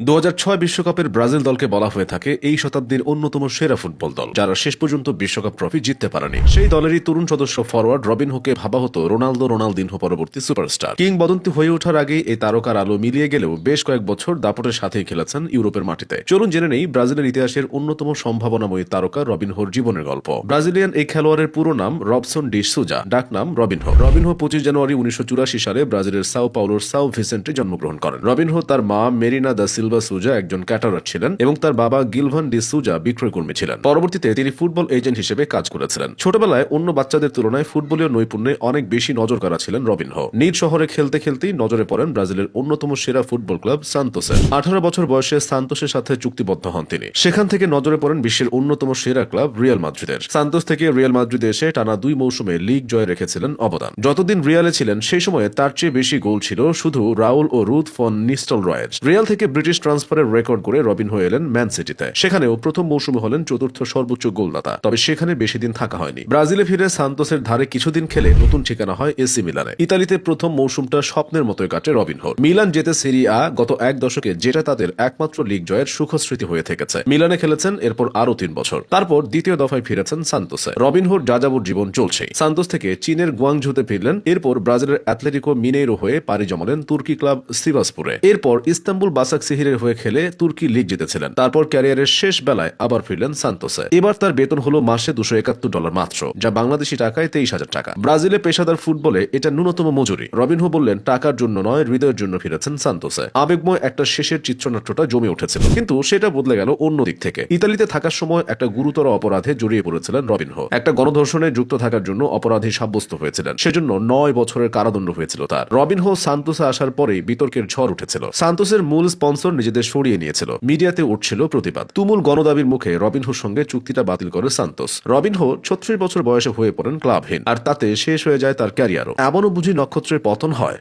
2006 বিশ্বকাপের ব্রাজিল দলকে বলা হয়ে থাকে এই শতাব্দীর অন্যতম সেরা ফুটবল দল, যারা শেষ পর্যন্ত বিশ্বকাপ ট্রফি জিততে পারেনি। সেই দলেরই তরুণ সদস্য ফরওয়ার্ড রবিনহোকে ভাবা হতো রোনালদিনহো পরবর্তী সুপারস্টার। কিংবদন্তি হয়ে ওঠার আগেই এই তারকার আলো মিলিয়ে গেলেও বেশ কয়েক বছর দাপটের সাথেই খেলেছেন ইউরোপের মাটিতে। চলুন জেনে নেই ব্রাজিলের ইতিহাসের অন্যতম সম্ভাবনাময়ী তারকা রবিনহোর জীবনের গল্প। ব্রাজিলিয়ান এই খেলোয়াড়ের পুরো নাম রবসন ডি সুজা, ডাক নাম রবিনহো। 25 জানুয়ারি 1984 সালে ব্রাজিলের সাও পাওলোর সাও ভিসেন্টে জন্মগ্রহণ করেন। রবিনহো তার মা মেরিনা দা সিলভা সুজা একজন ক্যাটারার ছিলেন এবং তার বাবা গিলভান ডি সুজা বিক্রয়কর্মী ছিলেন। পরবর্তীতে তিনি ফুটবল এজেন্ট হিসেবে কাজ করেছিলেন। ছোটবেলায় অন্য বাচ্চাদের তুলনায় ফুটবলীয় নৈপুণ্যে অনেক বেশি নজর কাড়া ছিলেন রবিনহো। নিজ শহরে খেলতে খেলতেই নজরে পড়েন ব্রাজিলের অন্যতম সেরা ফুটবল ক্লাব সান্তোসের। 18 বছর বয়সে সান্তোসের সাথে চুক্তিবদ্ধ হন তিনি। সেখান থেকে নজরে পড়েন বিশ্বের অন্যতম সেরা ক্লাব রিয়াল মাদ্রিদের। সান্তোস থেকে রিয়াল মাদ্রিদে এসে টানা 2 মৌসুমে লিগ জয়ে রেখেছিলেন অবদান। যতদিন রিয়ালে ছিলেন সেই সময়ে তার চেয়ে বেশি গোল ছিল শুধু রাউল ও রুথ ফন নিস্টেলরয়ের। রিয়াল থেকে ব্রিটিশ ট্রান্সফারের রেকর্ড করে রবিনহো এলেন ম্যান সিটিতে। সেখানেও প্রথম মৌসুমে হলেন চতুর্থ সর্বোচ্চ গোলদাতা, তবে সেখানে বেশি দিন থাকা হয়নি। ব্রাজিলে ফিরে সান্তোসের ধারে কিছুদিন খেলে নতুন ঠিকানা হয় এসি মিলানে। ইতালিতে প্রথম মৌসুমটা স্বপ্নের মতোই কাটে রবিনহোর। মিলান জেতে সেরি আ গত এক দশকে, যেটা তাদের একমাত্র লিগ জয়ের সুখস্মৃতি হয়ে থেকেছে। মিলানে খেলেছেন এরপর আরো 3 বছর, তারপর দ্বিতীয় দফায় ফিরেছেন সান্তোসে। রবিনহোর যাযাবর জীবন চলছে। সান্তোস থেকে চীনের গুয়াংঝুতে ফিরলেন, এরপর ব্রাজিলের অ্যাথলেটিকো মিনেইরো হয়ে পাড়ি জমালেন তুর্কি ক্লাব সিভাসপুরে। এরপর ইস্তাম্বুল বাসাকশিহিরের হয়ে খেলে তুর্কি লিগ জিতেছিলেন। তারপর ক্যারিয়ারের শেষ বেলায় আবার ফিরলেন সান্তোসে। এবার তার বেতন হলো মাসে $271 মাত্র, যা বাংলাদেশি টাকায় 23,000 টাকা। ব্রাজিলে পেশাদার ফুটবলে এটা ন্যূনতম মজুরি। রবিনহো বললেন, টাকার জন্য নয়, হৃদয়ের জন্য ফিরেছেন সান্তোসে। আবেগময় একটা শেষের চিত্রনাট্যটা জমে উঠেছিল, কিন্তু সেটা বদলে গেল অন্য দিক থেকে। ইতালিতে থাকার সময় একটা গুরুতর অপরাধে জড়িয়ে পড়েছিলেন রবিনহো। একটা গণধর্ষণে যুক্ত থাকার জন্য অপরাধী সাব্যস্ত হয়েছিলেন। সেজন্য 9 বছরের কারাদণ্ড হয়েছিল তার। রবিনহো সান্তোসে আসার পরেই বিতর্কের ঝড় উঠেছিল। সান্তোসের মূল স্পন্সর নিজেদের সরিয়ে নিয়েছিল। মিডিয়াতে উঠছিল প্রতিবাদ। তুমুল গণদাবির মুখে রবিনহোর সঙ্গে চুক্তিটা বাতিল করে সান্তোস। রবিনহো 36 বছর বয়সে হয়ে পড়েন ক্লাবহীন, আর তাতে শেষ হয়ে যায় তার ক্যারিয়ারও। এমনও বুঝি নক্ষত্রের পতন হয়।